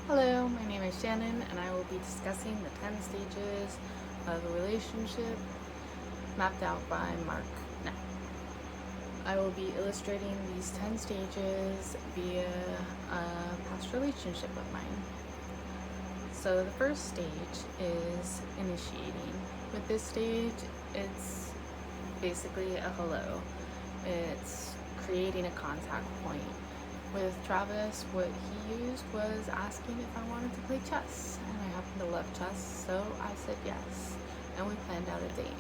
Hello, my name is Shannon, and I will be discussing the 10 stages of a relationship mapped out by Mark. Now, I will be illustrating these 10 stages via a past relationship of mine. So, the first stage is initiating. With this stage, it's basically a hello, it's creating a contact point. With Travis, what he used was asking if I wanted to play chess, and I happen to love chess, so I said yes, and we planned out a date.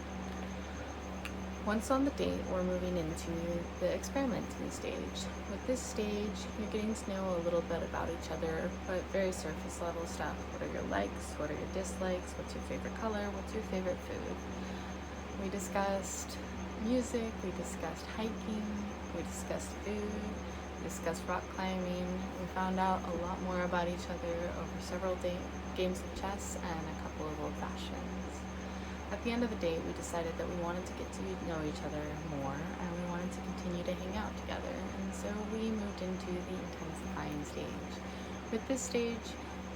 Once on the date, we're moving into the experimenting stage. With this stage, you're getting to know a little bit about each other, but very surface level stuff. What are your likes? What are your dislikes? What's your favorite color? What's your favorite food? We discussed music, we discussed hiking, we discussed food, we discussed rock climbing. We found out a lot more about each other over several games of chess and a couple of old fashions. At the end of the date, we decided that we wanted to get to know each other more and we wanted to continue to hang out together. And so we moved into the intensifying stage. With this stage,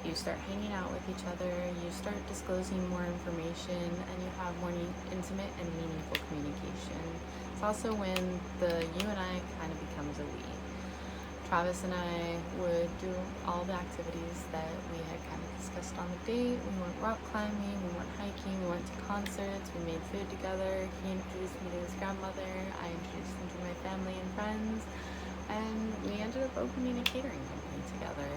you start hanging out with each other, you start disclosing more information, and you have more intimate and meaningful communication. It's also when the you and I kind of becomes a we. Travis and I would do all the activities that we had kind of discussed on the date. We went rock climbing, we went hiking, we went to concerts, we made food together. He introduced me to his grandmother, I introduced him to my family and friends, and we ended up opening a catering company together.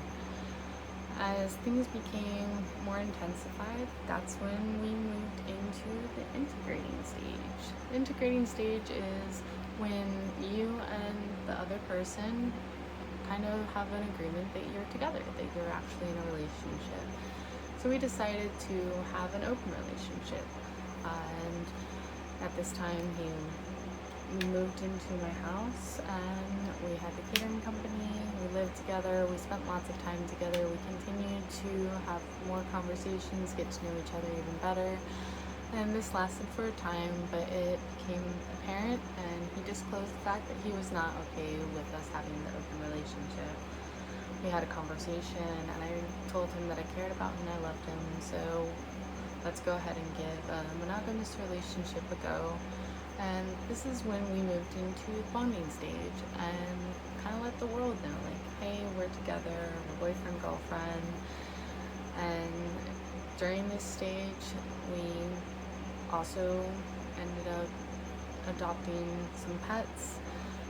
As things became more intensified, that's when we moved into the integrating stage. The integrating stage is when you and the other person kind of have an agreement that you're together, that you're actually in a relationship. So we decided to have an open relationship. And at this time, we moved into my house and we had the catering company. We lived together. We spent lots of time together. We continued to have more conversations, get to know each other even better. And this lasted for a time, but it became apparent, and he disclosed the fact that he was not okay with us having the open relationship. We had a conversation, and I told him that I cared about him and I loved him, so let's go ahead and give a monogamous relationship a go. And this is when we moved into the bonding stage and kind of let the world know, like, hey, we're together, we're boyfriend, girlfriend. And during this stage, we also ended up adopting some pets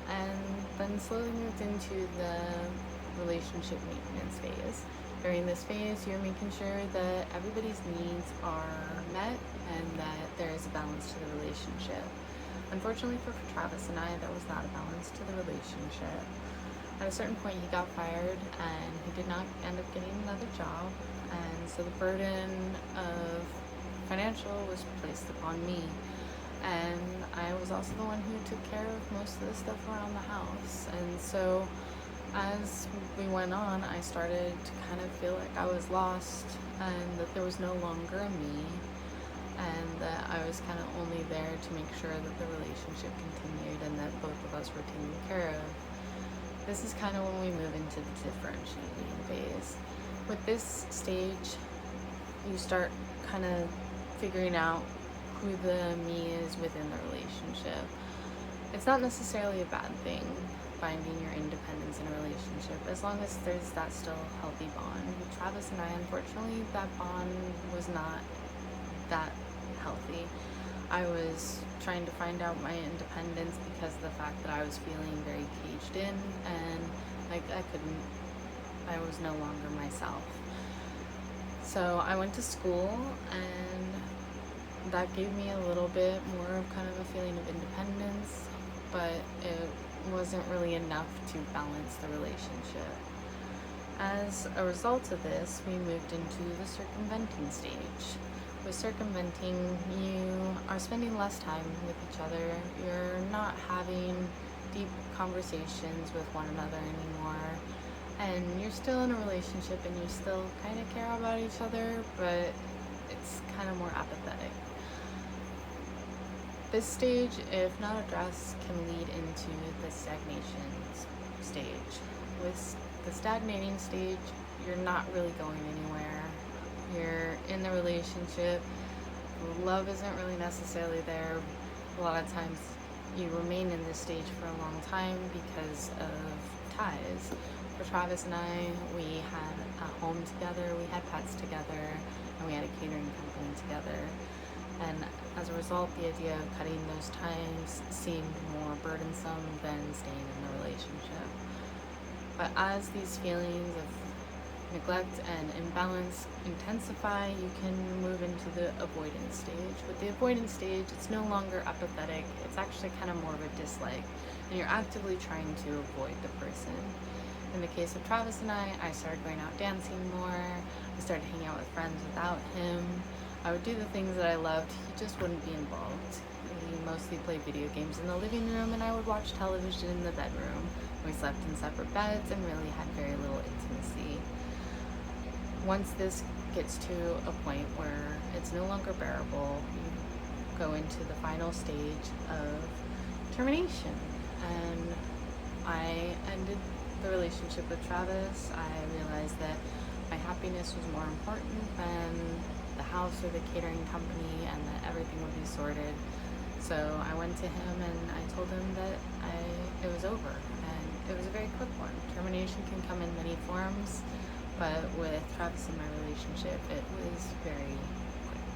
and then slowly moved into the relationship maintenance phase. During this phase, you're making sure that everybody's needs are met and that there is a balance to the relationship. Unfortunately for Travis and I, there was not a balance to the relationship. At a certain point, he got fired and he did not end up getting another job, and so the burden of financial was placed upon me, and I was also the one who took care of most of the stuff around the house. And so as we went on, I started to kind of feel like I was lost and that there was no longer a me, and that I was kind of only there to make sure that the relationship continued and that both of us were taken care of. This is kind of when we move into the differentiating phase. With this stage, you start kind of figuring out who the me is within the relationship. It's not necessarily a bad thing, finding your independence in a relationship, as long as there's that still healthy bond. With Travis and I, unfortunately, that bond was not that healthy. I was trying to find out my independence because of the fact that I was feeling very caged in, and I was no longer myself. So I went to school, and that gave me a little bit more of kind of a feeling of independence, but it wasn't really enough to balance the relationship. As a result of this, we moved into the circumventing stage. With circumventing, you are spending less time with each other. You're not having deep conversations with one another anymore. And you're still in a relationship and you still kind of care about each other, but it's kind of more apathetic. This stage, if not addressed, can lead into the stagnation stage. With the stagnating stage, you're not really going anywhere. You're in the relationship. Love isn't really necessarily there. A lot of times you remain in this stage for a long time because of ties. For Travis and I, we had a home together, we had pets together, and we had a catering company together. And as a result, the idea of cutting those ties seemed more burdensome than staying in the relationship. But as these feelings of neglect and imbalance intensify, you can move into the avoidance stage. With the avoidance stage, it's no longer apathetic, it's actually kind of more of a dislike, and you're actively trying to avoid the person. In the case of Travis and I started going out dancing more, I started hanging out with friends without him. I would do the things that I loved, he just wouldn't be involved. We mostly played video games in the living room, and I would watch television in the bedroom. We slept in separate beds and really had very little intimacy. Once this gets to a point where it's no longer bearable, you go into the final stage of termination. And I ended the relationship with Travis. I realized that my happiness was more important than the house or the catering company, and that everything would be sorted. So I went to him and I told him that it was over, and it was a very quick one. Termination can come in many forms, but with Travis and my relationship, it was very quick.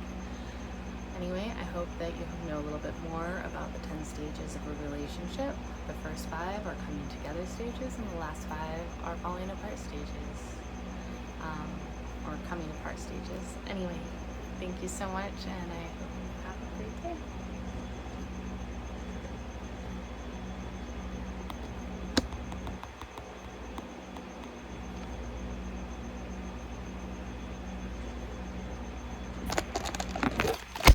Anyway, I hope that you know a little bit more about the 10 stages of a relationship. The first 5 are coming together stages, and the last 5 are falling apart stages, or coming apart stages. Anyway, thank you so much, and I hope you have a great day.